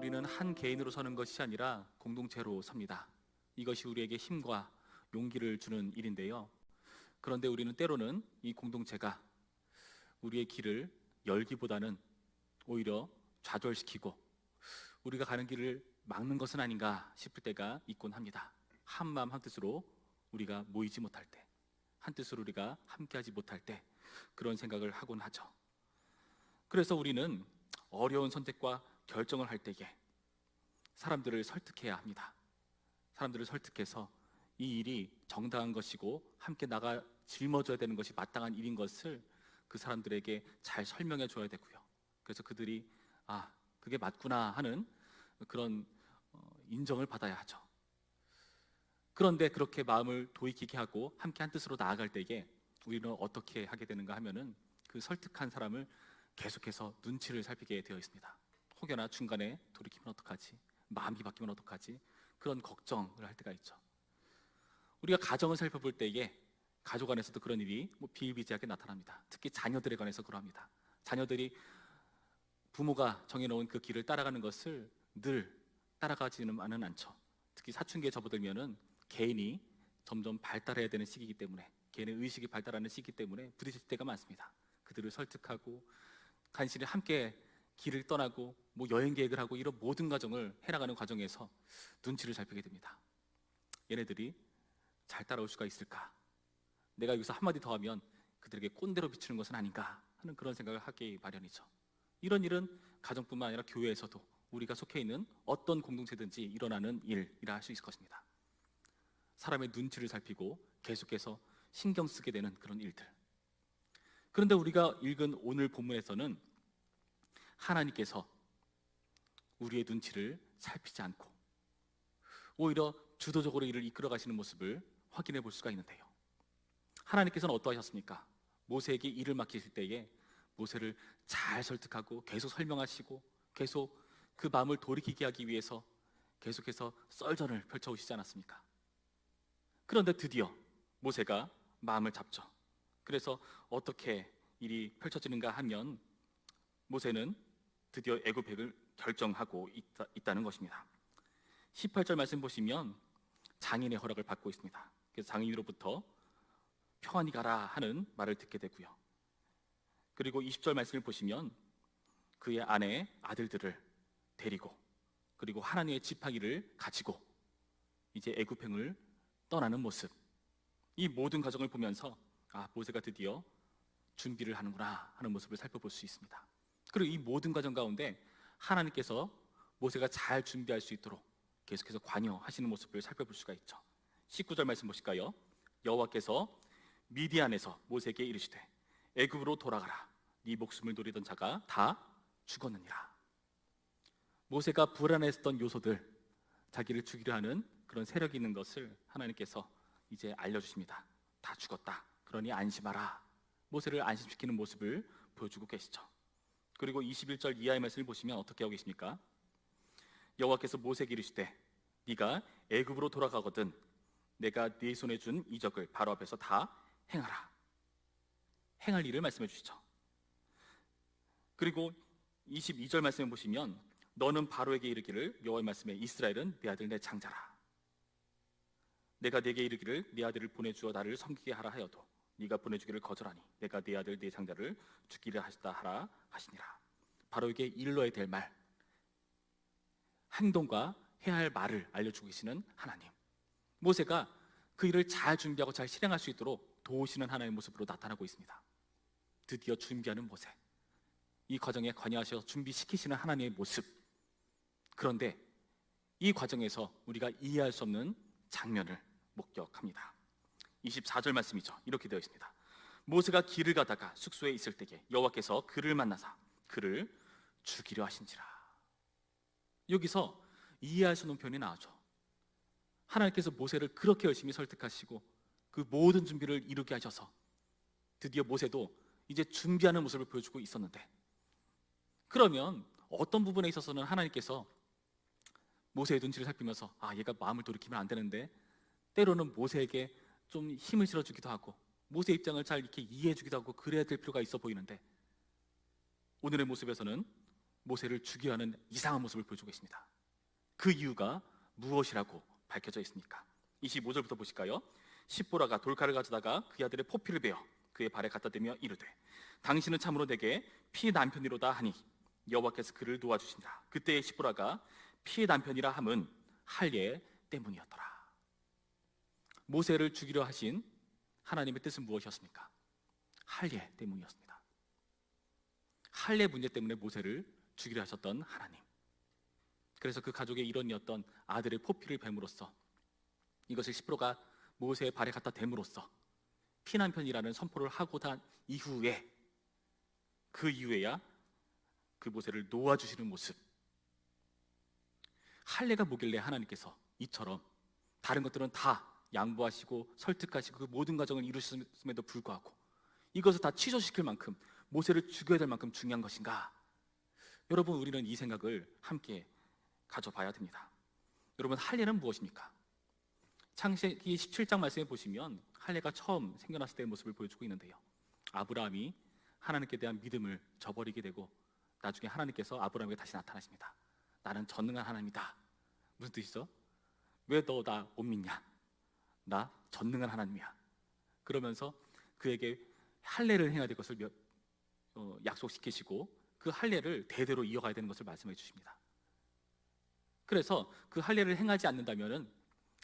우리는 한 개인으로 서는 것이 아니라 공동체로 섭니다. 이것이 우리에게 힘과 용기를 주는 일인데요. 그런데 우리는 때로는 이 공동체가 우리의 길을 열기보다는 오히려 좌절시키고 우리가 가는 길을 막는 것은 아닌가 싶을 때가 있곤 합니다. 한마음 한뜻으로 우리가 모이지 못할 때, 한뜻으로 우리가 함께하지 못할 때 그런 생각을 하곤 하죠. 그래서 우리는 어려운 선택과 결정을 할 때에 사람들을 설득해야 합니다. 사람들을 설득해서 이 일이 정당한 것이고 함께 나가 짊어져야 되는 것이 마땅한 일인 것을 그 사람들에게 잘 설명해 줘야 되고요. 그래서 그들이 그게 맞구나 하는 그런 인정을 받아야 하죠. 그런데 그렇게 마음을 돌이키게 하고 함께 한 뜻으로 나아갈 때에 우리는 어떻게 하게 되는가 하면은 그 설득한 사람을 계속해서 눈치를 살피게 되어 있습니다. 혹여나 중간에 돌이키면 어떡하지? 마음이 바뀌면 어떡하지? 그런 걱정을 할 때가 있죠. 우리가 가정을 살펴볼 때에 가족 안에서도 그런 일이 비일비재하게 나타납니다. 특히 자녀들에 관해서 그러합니다. 자녀들이 부모가 정해놓은 그 길을 따라가는 것을 늘 따라가지는 않죠. 특히 사춘기에 접어들면은 개인이 점점 발달해야 되는 시기이기 때문에, 개인의 의식이 발달하는 시기이기 때문에 부딪힐 때가 많습니다. 그들을 설득하고 간신히 함께 길을 떠나고 여행 계획을 하고 이런 모든 과정을 해나가는 과정에서 눈치를 살피게 됩니다. 얘네들이 잘 따라올 수가 있을까? 내가 여기서 한마디 더 하면 그들에게 꼰대로 비추는 것은 아닌가 하는 그런 생각을 하기 마련이죠. 이런 일은 가정뿐만 아니라 교회에서도 우리가 속해 있는 어떤 공동체든지 일어나는 일이라 할 수 있을 것입니다. 사람의 눈치를 살피고 계속해서 신경 쓰게 되는 그런 일들. 그런데 우리가 읽은 오늘 본문에서는 하나님께서 우리의 눈치를 살피지 않고 오히려 주도적으로 일을 이끌어 가시는 모습을 확인해 볼 수가 있는데요. 하나님께서는 어떠하셨습니까? 모세에게 일을 맡기실 때에 모세를 잘 설득하고 계속 설명하시고 계속 그 마음을 돌이키게 하기 위해서 계속해서 썰전을 펼쳐오시지 않았습니까? 그런데 드디어 모세가 마음을 잡죠. 그래서 어떻게 일이 펼쳐지는가 하면 모세는 드디어 애굽행을 결정하고 있다는 것입니다. 18절 말씀 보시면 장인의 허락을 받고 있습니다. 그래서 장인으로부터 평안히 가라 하는 말을 듣게 되고요. 그리고 20절 말씀을 보시면 그의 아내 아들들을 데리고 그리고 하나님의 지팡이를 가지고 이제 애굽행을 떠나는 모습, 이 모든 과정을 보면서 모세가 드디어 준비를 하는구나 하는 모습을 살펴볼 수 있습니다. 그리고 이 모든 과정 가운데 하나님께서 모세가 잘 준비할 수 있도록 계속해서 관여하시는 모습을 살펴볼 수가 있죠. 19절 말씀 보실까요? 여호와께서 미디안에서 모세에게 이르시되 애굽으로 돌아가라. 네 목숨을 노리던 자가 다 죽었느니라. 모세가 불안했던 요소들, 자기를 죽이려 하는 그런 세력이 있는 것을 하나님께서 이제 알려주십니다. 다 죽었다. 그러니 안심하라. 모세를 안심시키는 모습을 보여주고 계시죠. 그리고 21절 이하의 말씀을 보시면 어떻게 하고 계십니까? 여호와께서 모세에게 이르시되 네가 애굽으로 돌아가거든 내가 네 손에 준 이적을 바로 앞에서 다 행하라. 행할 일을 말씀해 주시죠. 그리고 22절 말씀을 보시면 너는 바로에게 이르기를 여호와의 말씀에 이스라엘은 내 아들 내 장자라. 내가 네게 이르기를 네 아들을 보내주어 나를 섬기게 하라 하여도 네가 보내주기를 거절하니 내가 네 아들 네 장자를 죽이려 하시다 하라 하시니라. 바로에게 일러야 될 말, 행동과 해야 할 말을 알려주고 계시는 하나님. 모세가 그 일을 잘 준비하고 잘 실행할 수 있도록 도우시는 하나님의 모습으로 나타나고 있습니다. 드디어 준비하는 모세, 이 과정에 관여하셔서 준비시키시는 하나님의 모습. 그런데 이 과정에서 우리가 이해할 수 없는 장면을 목격합니다. 24절 말씀이죠. 이렇게 되어 있습니다. 모세가 길을 가다가 숙소에 있을 때에 여호와께서 그를 만나사 그를 죽이려 하신지라. 여기서 이해할 수 없는 표현이 나오죠. 하나님께서 모세를 그렇게 열심히 설득하시고 그 모든 준비를 이루게 하셔서 드디어 모세도 이제 준비하는 모습을 보여주고 있었는데, 그러면 어떤 부분에 있어서는 하나님께서 모세의 눈치를 살피면서 얘가 마음을 돌이키면 안 되는데 때로는 모세에게 좀 힘을 실어주기도 하고 모세 입장을 잘 이렇게 이해해주기도 하고 그래야 될 필요가 있어 보이는데, 오늘의 모습에서는 모세를 죽여야 하는 이상한 모습을 보여주고 있습니다. 그 이유가 무엇이라고 밝혀져 있습니까? 25절부터 보실까요? 십보라가 돌칼을 가져다가 그 아들의 포피를 베어 그의 발에 갖다 대며 이르되 당신은 참으로 내게 피 남편이로다 하니 여호와께서 그를 도와주신다. 그때의 십보라가 피의 남편이라 함은 할례 때문이었더라. 모세를 죽이려 하신 하나님의 뜻은 무엇이었습니까? 할례 때문이었습니다. 할례 문제 때문에 모세를 죽이려 하셨던 하나님. 그래서 그 가족의 일원이었던 아들의 포피를 뱀으로써 이것을 십보가 모세의 발에 갖다 댐으로써 피남편이라는 선포를 하고 난 이후에 그 이후에야 그 모세를 놓아주시는 모습. 할례가 뭐길래 하나님께서 이처럼 다른 것들은 다 양보하시고 설득하시고 그 모든 과정을 이루셨음에도 불구하고 이것을 다 취소시킬 만큼 모세를 죽여야 될 만큼 중요한 것인가? 여러분, 우리는 이 생각을 함께 가져봐야 됩니다. 여러분, 할례는 무엇입니까? 창세기 17장 말씀에 보시면 할례가 처음 생겨났을 때의 모습을 보여주고 있는데요, 아브라함이 하나님께 대한 믿음을 저버리게 되고 나중에 하나님께서 아브라함에게 다시 나타나십니다. 나는 전능한 하나님이다. 무슨 뜻이죠? 왜 너 나 못 믿냐? 나 전능한 하나님이야. 그러면서 그에게 할례를 해야 될 것을 약속시키시고 그 할례를 대대로 이어가야 되는 것을 말씀해 주십니다. 그래서 그 할례를 행하지 않는다면은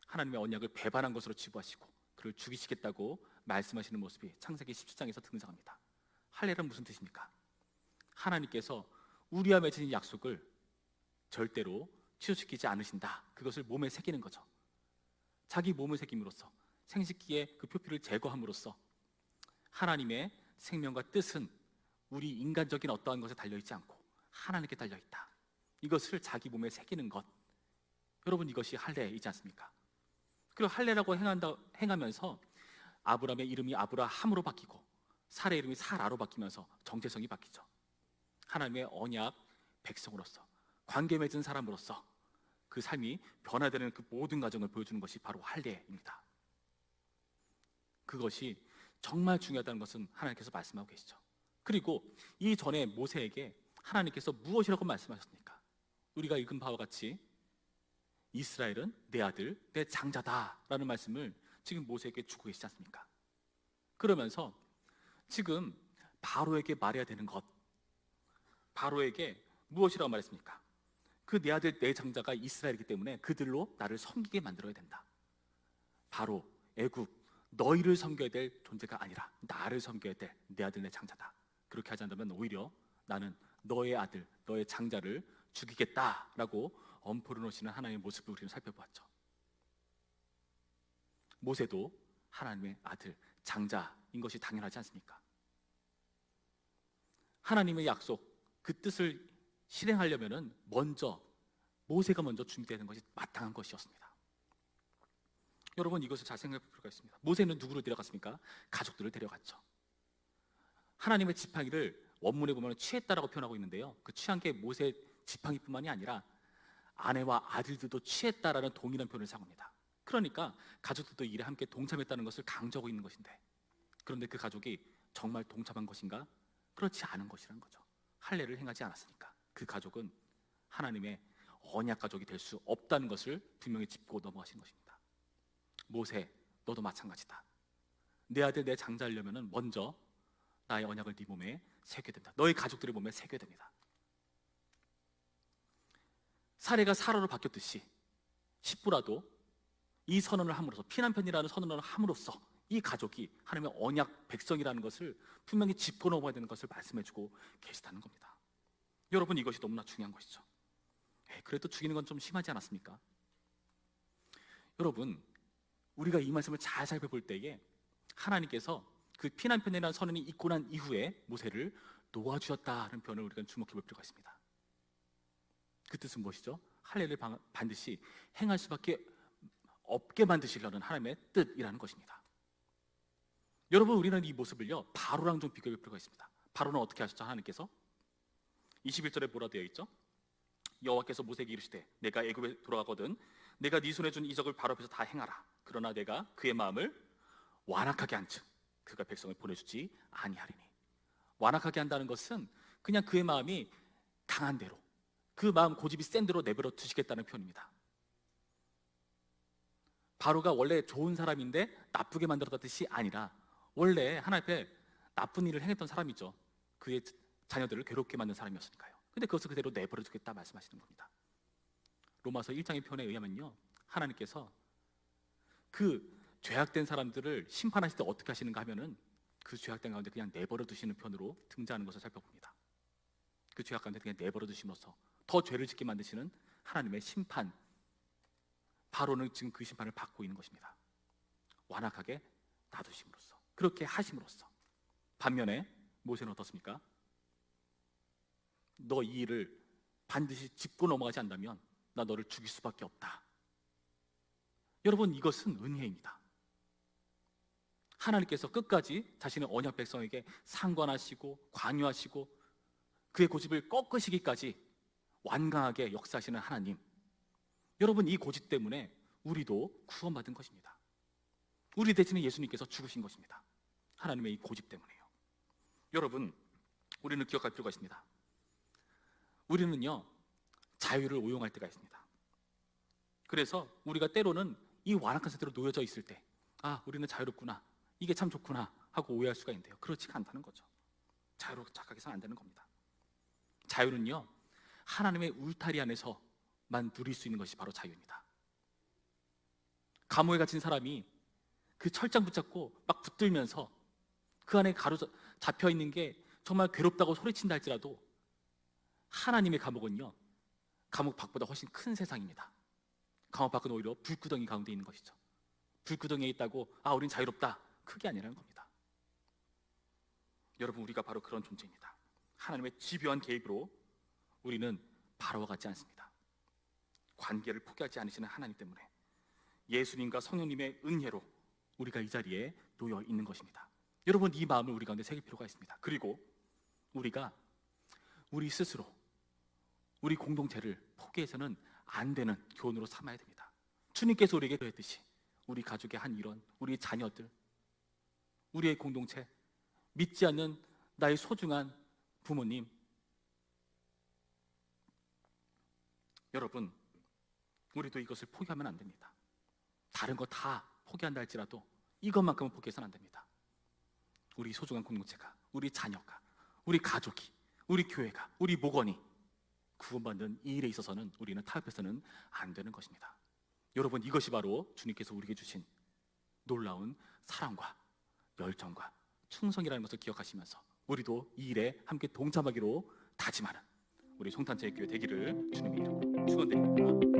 하나님의 언약을 배반한 것으로 치부하시고 그를 죽이시겠다고 말씀하시는 모습이 창세기 17장에서 등장합니다. 할례는 무슨 뜻입니까? 하나님께서 우리와 맺은 약속을 절대로 취소시키지 않으신다. 그것을 몸에 새기는 거죠. 자기 몸을 새김으로써 생식기의 그 표피를 제거함으로써 하나님의 생명과 뜻은 우리 인간적인 어떠한 것에 달려있지 않고 하나님께 달려있다. 이것을 자기 몸에 새기는 것, 여러분, 이것이 할례이지 않습니까? 그리고 할례라고 행하면서 아브라함의 이름이 아브라함으로 바뀌고 사라의 이름이 사라로 바뀌면서 정체성이 바뀌죠. 하나님의 언약 백성으로서 관계 맺은 사람으로서 그 삶이 변화되는 그 모든 과정을 보여주는 것이 바로 할례입니다. 그것이 정말 중요하다는 것은 하나님께서 말씀하고 계시죠. 그리고 이전에 모세에게 하나님께서 무엇이라고 말씀하셨습니까? 우리가 읽은 바와 같이 이스라엘은 내 아들, 내 장자다라는 말씀을 지금 모세에게 주고 계시지 않습니까? 그러면서 지금 바로에게 말해야 되는 것, 바로에게 무엇이라고 말했습니까? 그 내 아들, 내 장자가 이스라엘이기 때문에 그들로 나를 섬기게 만들어야 된다. 바로 애굽, 너희를 섬겨야 될 존재가 아니라 나를 섬겨야 될 내 아들, 내 장자다. 그렇게 하지 않는다면 오히려 나는 너의 아들, 너의 장자를 죽이겠다라고 엄포를 놓으시는 하나님의 모습을 우리는 살펴보았죠. 모세도 하나님의 아들, 장자인 것이 당연하지 않습니까? 하나님의 약속, 그 뜻을 실행하려면 모세가 먼저 준비되는 것이 마땅한 것이었습니다. 여러분, 이것을 잘 생각해 볼 필요가 있습니다. 모세는 누구를 데려갔습니까? 가족들을 데려갔죠. 하나님의 지팡이를 원문에 보면 취했다라고 표현하고 있는데요, 그 취한 게 모세 지팡이뿐만이 아니라 아내와 아들들도 취했다라는 동일한 표현을 사용합니다. 그러니까 가족들도 일에 함께 동참했다는 것을 강조하고 있는 것인데, 그런데 그 가족이 정말 동참한 것인가? 그렇지 않은 것이라는 거죠. 할례를 행하지 않았으니까 그 가족은 하나님의 언약 가족이 될 수 없다는 것을 분명히 짚고 넘어가신 것입니다. 모세, 너도 마찬가지다. 내 아들, 내 장자하려면 먼저 나의 언약을 네 몸에 새겨야 된다. 너희 가족들의 몸에 새겨야 됩니다. 사례가 사라로 바뀌었듯이 십부라도 이 선언을 함으로써, 피난편이라는 선언을 함으로써 이 가족이 하나님의 언약 백성이라는 것을 분명히 짚고 넘어가야 되는 것을 말씀해주고 계시다는 겁니다. 여러분, 이것이 너무나 중요한 것이죠. 그래도 죽이는 건 좀 심하지 않았습니까? 여러분, 우리가 이 말씀을 잘 살펴볼 때에 하나님께서 그 피난편이라는 선언이 있고 난 이후에 모세를 놓아주셨다는 표현을 우리가 주목해 볼 필요가 있습니다. 그 뜻은 무엇이죠? 할례를 반드시 행할 수밖에 없게 만드시려는 하나님의 뜻이라는 것입니다. 여러분, 우리는 이 모습을요 바로랑 좀 비교해 볼 필요가 있습니다. 바로는 어떻게 하셨죠? 하나님께서 21절에 뭐라 되어 있죠? 여호와께서 모세에게 이르시되 내가 애굽에 돌아가거든 내가 네 손에 준 이적을 바로 앞에서 다 행하라. 그러나 내가 그의 마음을 완악하게 한즉 그가 백성을 보내주지 아니하리니. 완악하게 한다는 것은 그냥 그의 마음이 강한 대로, 그 마음 고집이 센 대로 내버려 두시겠다는 표현입니다. 바로가 원래 좋은 사람인데 나쁘게 만들었던 뜻이 아니라 원래 하나님 앞에 나쁜 일을 행했던 사람이죠. 그의 자녀들을 괴롭게 만든 사람이었으니까요. 근데 그것을 그대로 내버려 두겠다 말씀하시는 겁니다. 로마서 1장의 표현에 의하면요, 하나님께서 그 죄악된 사람들을 심판하실 때 어떻게 하시는가 하면은 그 죄악된 가운데 그냥 내버려 두시는 편으로 등장하는 것을 살펴봅니다. 그 죄악 가운데 그냥 내버려 두심으로써 더 죄를 짓게 만드시는 하나님의 심판, 바로는 지금 그 심판을 받고 있는 것입니다. 완악하게 놔두심으로써, 그렇게 하심으로써. 반면에 모세는 어떻습니까? 너 이 일을 반드시 짚고 넘어가지 않는다면 나 너를 죽일 수밖에 없다. 여러분, 이것은 은혜입니다. 하나님께서 끝까지 자신의 언약 백성에게 상관하시고 관여하시고 그의 고집을 꺾으시기까지 완강하게 역사하시는 하나님. 여러분, 이 고집 때문에 우리도 구원받은 것입니다. 우리 대신에 예수님께서 죽으신 것입니다. 하나님의 이 고집 때문에요. 여러분, 우리는 기억할 필요가 있습니다. 우리는요, 자유를 오용할 때가 있습니다. 그래서 우리가 때로는 이 완악한 상태로 놓여져 있을 때, 아, 우리는 자유롭구나, 이게 참 좋구나 하고 오해할 수가 있는데요, 그렇지가 않다는 거죠. 자유로 착각해서는 안 되는 겁니다. 자유는요, 하나님의 울타리 안에서만 누릴 수 있는 것이 바로 자유입니다. 감옥에 갇힌 사람이 그 철장 붙잡고 막 붙들면서 그 안에 잡혀 있는 게 정말 괴롭다고 소리친다 할지라도 하나님의 감옥은요, 감옥 밖보다 훨씬 큰 세상입니다. 감옥 밖은 오히려 불구덩이 가운데 있는 것이죠. 불구덩이에 있다고 아, 우린 자유롭다, 그게 아니라는 겁니다. 여러분, 우리가 바로 그런 존재입니다. 하나님의 집요한 개입으로 우리는 바로와 같지 않습니다. 관계를 포기하지 않으시는 하나님 때문에 예수님과 성령님의 은혜로 우리가 이 자리에 놓여 있는 것입니다. 여러분, 이 마음을 우리 가운데 새길 필요가 있습니다. 그리고 우리가 우리 스스로 우리 공동체를 포기해서는 안 되는 교훈으로 삼아야 됩니다. 주님께서 우리에게 그랬듯이 우리 가족의 한 일원, 우리 자녀들, 우리의 공동체, 믿지 않는 나의 소중한 부모님, 여러분, 우리도 이것을 포기하면 안 됩니다. 다른 거 다 포기한다 할지라도 이것만큼은 포기해서는 안 됩니다. 우리 소중한 공동체가, 우리 자녀가, 우리 가족이, 우리 교회가, 우리 목원이 구원받는 이 일에 있어서는 우리는 타협해서는 안 되는 것입니다. 여러분, 이것이 바로 주님께서 우리에게 주신 놀라운 사랑과 열정과 충성이라는 것을 기억하시면서 우리도 이 일에 함께 동참하기로 다짐하는 우리 송탄제일교회 되기를 주님의 이름으로 축원드립니다.